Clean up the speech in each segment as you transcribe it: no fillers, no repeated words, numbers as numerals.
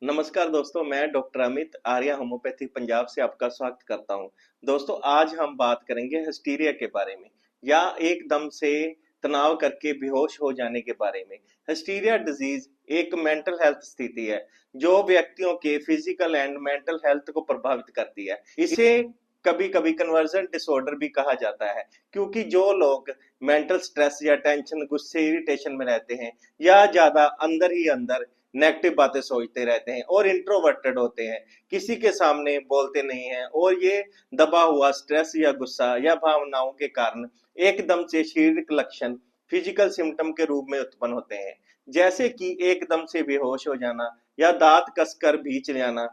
नमस्कार दोस्तों, मैं डॉक्टर अमित आर्या होम्योपैथिक पंजाब से आपका स्वागत करता हूं। दोस्तों, आज हम बात करेंगे हिस्टीरिया के बारे में या एकदम से तनाव करके बेहोश हो जाने के बारे में। हिस्टीरिया डिजीज एक मेंटल हेल्थ स्थिति है जो व्यक्तियों के फिजिकल एंड मेंटल हेल्थ को प्रभावित करती है। इसे कभी-कभी कन्वर्जन डिसऑर्डर भी कहा जाता है, क्योंकि जो लोग मेंटल स्ट्रेस या टेंशन, गुस्से, इरिटेशन में रहते हैं या ज्यादा अंदर ही अंदर नेगेटिव बातें सोचते रहते हैं और इंट्रोवर्टेड होते हैं, किसी के सामने बोलते नहीं हैं और ये दबा हुआ स्ट्रेस या गुस्सा या भावनाओं के कारण एकदम से शारीरिक लक्षण फिजिकल सिम्टम के रूप में उत्पन्न होते हैं, जैसे कि एकदम से बेहोश हो जाना या दांत कसकर भींच जाना।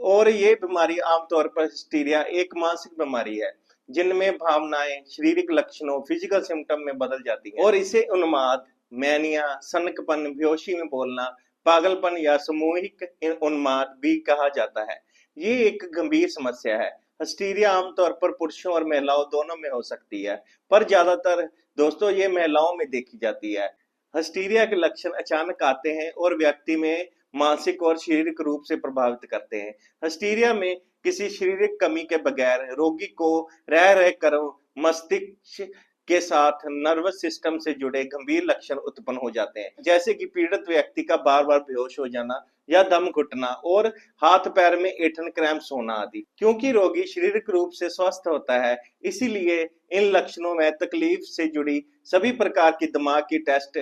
और ये बीमारी आमतौर पर हिस्टीरिया एक मानसिक बीमारी है जिनमें भावनाएं शारीरिक लक्षणों फिजिकल सिम्टम में बदल जाती हैं और इसे उन्माद, मैनिया, सनकपन, बेहोशी में बोलना, पागलपन या सामूहिक उन्माद भी कहा जाता है। ये एक गंभीर समस्या है। हिस्टीरिया आमतौर पर पुरुषों और महिलाओं दोनों में हो सकती है, पर ज्यादातर दोस्तों ये महिलाओं में देखी जाती है। हिस्टीरिया के लक्षण अचानक आते हैं और व्यक्ति में मानसिक और शारीरिक रूप से प्रभावित करते हैं। हिस्टीरिया में किसी शारीरिक कमी के बगैर रोगी को रह रह कर मस्तिष्क के साथ नर्वस सिस्टम से जुड़े गंभीर लक्षण उत्पन्न हो जाते हैं, जैसे कि पीड़ित व्यक्ति का बार बार बेहोश हो जाना या दम घुटना और हाथ पैर में ऐंठन, क्रैम्प्स होना आदि। क्योंकि रोगी शारीरिक रूप से स्वस्थ होता है, इसीलिए इन लक्षणों में तकलीफ से जुड़ी सभी प्रकार की दिमाग की टेस्ट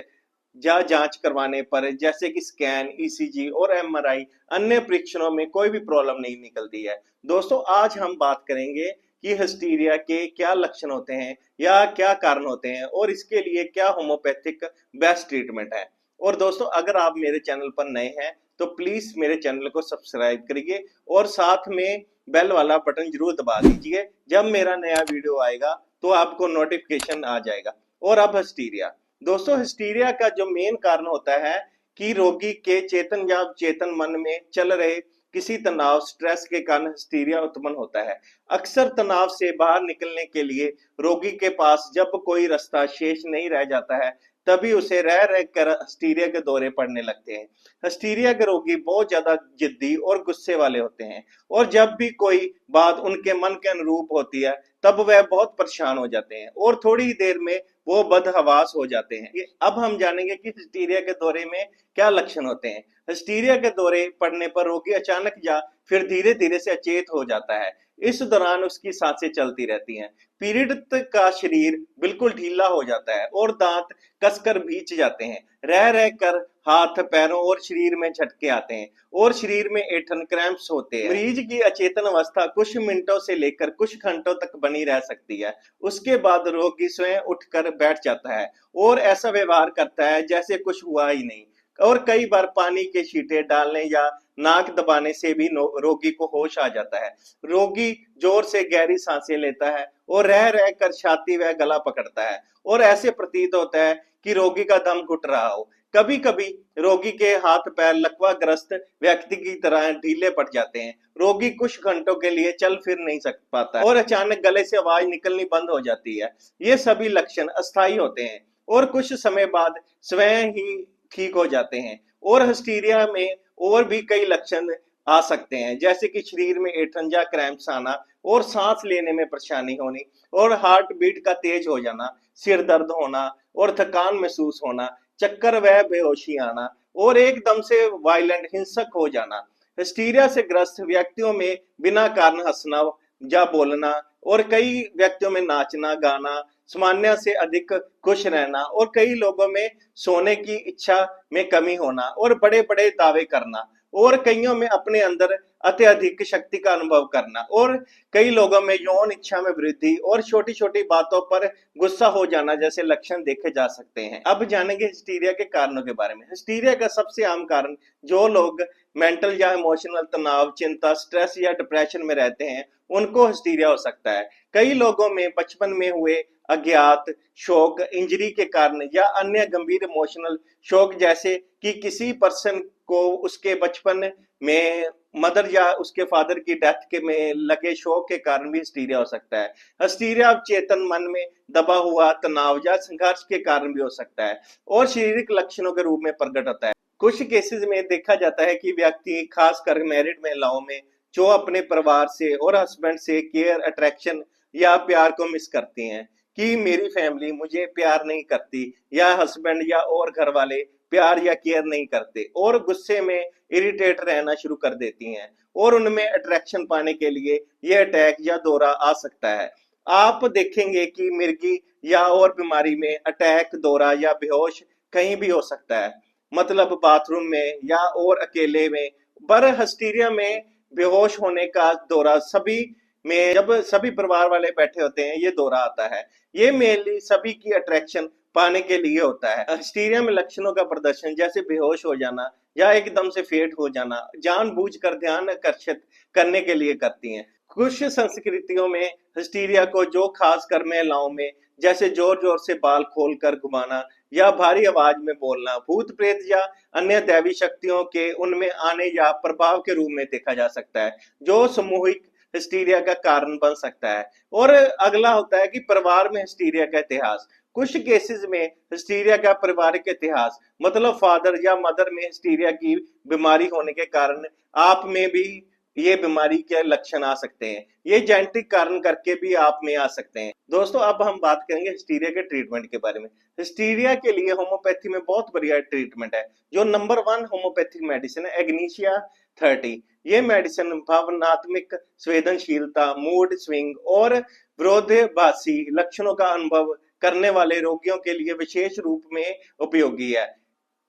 या जांच करवाने पर, जैसे कि स्कैन, ईसीजी और एमआरआई, अन्य परीक्षणों में कोई भी प्रॉब्लम नहीं निकलती है। दोस्तों, आज हम बात करेंगे कि हिस्टीरिया के क्या लक्षण होते हैं या क्या कारण होते हैं और इसके लिए क्या होम्योपैथिक बेस्ट ट्रीटमेंट है। और दोस्तों, अगर आप मेरे चैनल पर नए हैं तो प्लीज मेरे चैनल को सब्सक्राइब करिए और साथ में बेल वाला बटन जरूर दबा दीजिए। जब मेरा नया वीडियो आएगा तो आपको नोटिफिकेशन आ जाएगा। और अब हिस्टीरिया। दोस्तों, हिस्टीरिया का जो मेन कारण होता है कि रोगी के चेतन या चेतन मन में चल रहे किसी तनाव, स्ट्रेस के कारण हिस्टीरिया उत्पन्न होता है। अक्सर तनाव से बाहर निकलने के लिए रोगी के पास जब कोई रास्ता शेष नहीं रह जाता है, तभी उसे रह रह कर हिस्टीरिया के दौरे पड़ने लगते हैं। हिस्टीरिया के रोगी बहुत ज्यादा जिद्दी और गुस्से वाले होते हैं और जब भी कोई बात उनके मन के अनुरूप होती है तब वह बहुत परेशान हो जाते हैं और थोड़ी ही देर में वो बदहवास हो जाते हैं। अब हम जानेंगे कि हिस्टीरिया के दौरे में क्या लक्षण होते हैं। हिस्टीरिया के दौरे पड़ने पर रोगी अचानक या फिर धीरे धीरे से अचेत हो जाता है। इस दौरान उसकी सांसें चलती रहती हैं, पीड़ित का शरीर बिल्कुल ढीला हो जाता है और दांत कसकर भींच जाते हैं। रह रह कर हाथ, पैरों और शरीर में झटके आते हैं और शरीर में ऐंठन, क्रैम्प्स होते हैं। मरीज की अचेतन अवस्था कुछ मिनटों से लेकर कुछ घंटों तक बनी रह सकती है। उसके बाद रोगी स्वयं उठकर बैठ जाता है और ऐसा व्यवहार करता है जैसे कुछ हुआ ही नहीं। और कई बार पानी के छींटे डालने या नाक दबाने से भी रोगी को होश आ जाता है। रोगी जोर से गहरी सांसें लेता है और रह रह कर छाती व गला पकड़ता है और ऐसे प्रतीत होता है कि रोगी का दम घुट रहा हो। कभी कभी रोगी के हाथ पैर लकवाग्रस्त व्यक्ति की तरह ढीले पड़ जाते हैं। रोगी कुछ घंटों के लिए चल फिर नहीं सक पाता और अचानक गले से आवाज निकलनी बंद हो जाती है। ये सभी लक्षण अस्थायी होते हैं और कुछ समय बाद स्वयं ही ठीक हो जाते हैं। और हिस्टीरिया में और भी कई लक्षण आ सकते हैं, जैसे कि शरीर में ऐंठन या क्रैम्प्स आना और सांस लेने में परेशानी होनी और हार्ट बीट का तेज हो जाना, सिर दर्द होना और थकान महसूस होना, चक्कर व बेहोशी आना और एकदम से वायलेंट, हिंसक हो जाना। हिस्टीरिया से ग्रस्त व्यक्तियों में बिना कारण हंसना या बोलना और कई व्यक्तियों में नाचना, गाना, सामान्य से अधिक खुश रहना और कई लोगों में सोने की इच्छा में कमी होना और बड़े बड़े दावे करना और कईयों में अपने अंदर अत्यधिक शक्ति का अनुभव करना और कई लोगों में यौन इच्छा में वृद्धि और छोटी छोटी बातों पर गुस्सा हो जाना जैसे लक्षण देखे जा सकते हैं। अब जानेंगे हिस्टीरिया के कारणों के बारे में। हिस्टीरिया का सबसे आम कारण, जो लोग मेंटल या इमोशनल तनाव, चिंता, स्ट्रेस या डिप्रेशन में रहते हैं, उनको हिस्टीरिया हो सकता है। कई लोगों में बचपन में हुए अज्ञात शोक, इंजरी के कारण या अन्य गंभीर इमोशनल शोक, जैसे कि किसी पर्सन को उसके बचपन में मदर या उसके फादर की डेथ के में लगे शोक के कारण भी हिस्टीरिया हो सकता है। हिस्टीरिया चेतन मन में दबा हुआ तनाव या संघर्ष के कारण भी हो सकता है और शारीरिक लक्षणों के रूप में प्रकट होता है। कुछ केसेस में देखा जाता है कि व्यक्ति खासकर मैरिड महिलाओं में जो अपने परिवार से और हस्बैंड से केयर, अट्रैक्शन या प्यार को मिस करती हैं कि मेरी फैमिली मुझे प्यार नहीं करती या हस्बैंड या और घर वाले प्यार या केयर नहीं करते और गुस्से में इरिटेट रहना शुरू कर देती हैं और उनमें अट्रैक्शन पाने के लिए ये अटैक या दौरा आ सकता है। आप देखेंगे कि मिर्गी या और बीमारी में अटैक, दौरा या बेहोश कहीं भी हो सकता है, मतलब बाथरूम में या और अकेले में। पर हिस्टीरिया में बेहोश होने का दौरा सभी में, जब सभी परिवार वाले बैठे होते हैं, ये दौरा आता है। ये मेनली सभी की अट्रैक्शन पाने के लिए होता है। हिस्टीरिया में लक्षणों का प्रदर्शन जैसे बेहोश हो जाना या एकदम से फेंट हो जाना जानबूझकर ध्यान आकर्षित करने के लिए करती हैं। कुछ संस्कृतियों में हिस्टीरिया को जो खासकर महिलाओं में जैसे जोर जोर से बाल खोलकर घुमाना या भारी आवाज में बोलना भूत प्रेत या अन्य दैवी शक्तियों के उनमें आने या प्रभाव के रूप में देखा जा सकता है, जो सामूहिक हिस्टीरिया का कारण बन सकता है। और अगला होता है कि परिवार में हिस्टीरिया का इतिहास। कुछ केसेस में हिस्टीरिया का पारिवारिक इतिहास, मतलब फादर या मदर में हिस्टीरिया की बीमारी होने के कारण आप में भी ये बीमारी के लक्षण आ सकते हैं। ये जेनेटिक कारण करके भी आप में आ सकते हैं। दोस्तों, अब हम बात करेंगे हिस्टीरिया के ट्रीटमेंट के बारे में। हिस्टीरिया के लिए होम्योपैथी में बहुत बढ़िया ट्रीटमेंट है। जो नंबर 1 होम्योपैथिक मेडिसिन है एग्नीशिया 30। ये मेडिसिन भावनात्मक संवेदनशीलता, मूड स्विंग और विरोधाभासी लक्षणों का अनुभव करने वाले रोगियों के लिए विशेष रूप में उपयोगी है।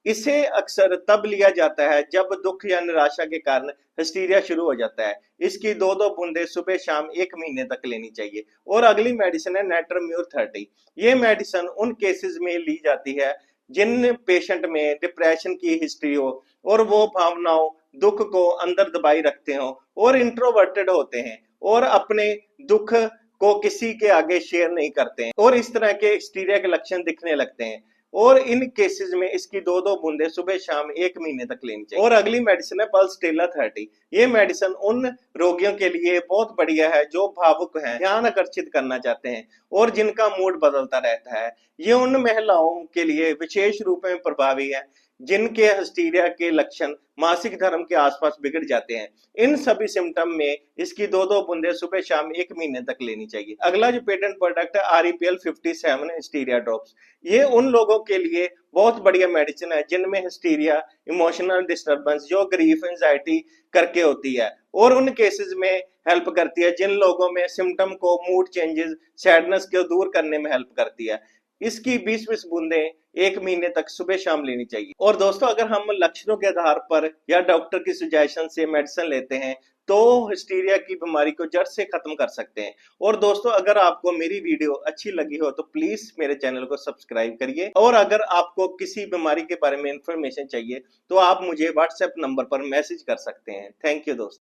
इसे अक्सर तब लिया जाता है जब दुख या निराशा के कारण हिस्टीरिया शुरू हो जाता है। इसकी 2-2 बूंदे सुबह शाम 1 महीने तक लेनी चाहिए। और अगली मेडिसिन है नेट्रोम्यूर 30। ये मेडिसिन उन केसेस में ली जाती है जिन पेशेंट में डिप्रेशन की हिस्ट्री हो और वो भावनाओं, दुख को अंदर दबाई रखते हो और इंट्रोवर्टेड होते हैं और अपने दुख को किसी के आगे शेयर नहीं करते हैं और इस तरह के हिस्टीरिया के लक्षण दिखने लगते हैं। और इन केसेस में इसकी 2-2 बूंदे सुबह शाम 1 महीने तक लेनी चाहिए। और अगली मेडिसिन है पल्सटेला 30। ये मेडिसिन उन रोगियों के लिए बहुत बढ़िया है जो भावुक हैं, ध्यान आकर्षित करना चाहते हैं और जिनका मूड बदलता रहता है। ये उन महिलाओं के लिए विशेष रूप में प्रभावी है जिनके हिस्टीरिया के लक्षण मासिक धर्म के आसपास बिगड़ जाते हैं। इन सभी सिम्टम में इसकी 2-2 बूंदे सुबह शाम 1 महीने तक लेनी चाहिए। अगला जो पेटेंट प्रोडक्ट है REPL 57 हिस्टीरिया ड्रॉप्स। ये उन लोगों के लिए बहुत बढ़िया मेडिसिन है जिनमें हिस्टीरिया, इमोशनल डिस्टर्बेंस जो ग्रीफ, एंजाइटी करके होती है और उन केसेस में हेल्प करती है जिन लोगों में सिम्टम को, मूड चेंजेस, सैडनेस को दूर करने में हेल्प करती है। इसकी 20-20 बूंदे 1 महीने तक सुबह शाम लेनी चाहिए। और दोस्तों, अगर हम लक्षणों के आधार पर या डॉक्टर की सजेशन से मेडिसिन लेते हैं तो हिस्टीरिया की बीमारी को जड़ से खत्म कर सकते हैं। और दोस्तों, अगर आपको मेरी वीडियो अच्छी लगी हो तो प्लीज मेरे चैनल को सब्सक्राइब करिए। और अगर आपको किसी बीमारी के बारे में इंफॉर्मेशन चाहिए तो आप मुझे व्हाट्सएप नंबर पर मैसेज कर सकते हैं। थैंक यू दोस्तों।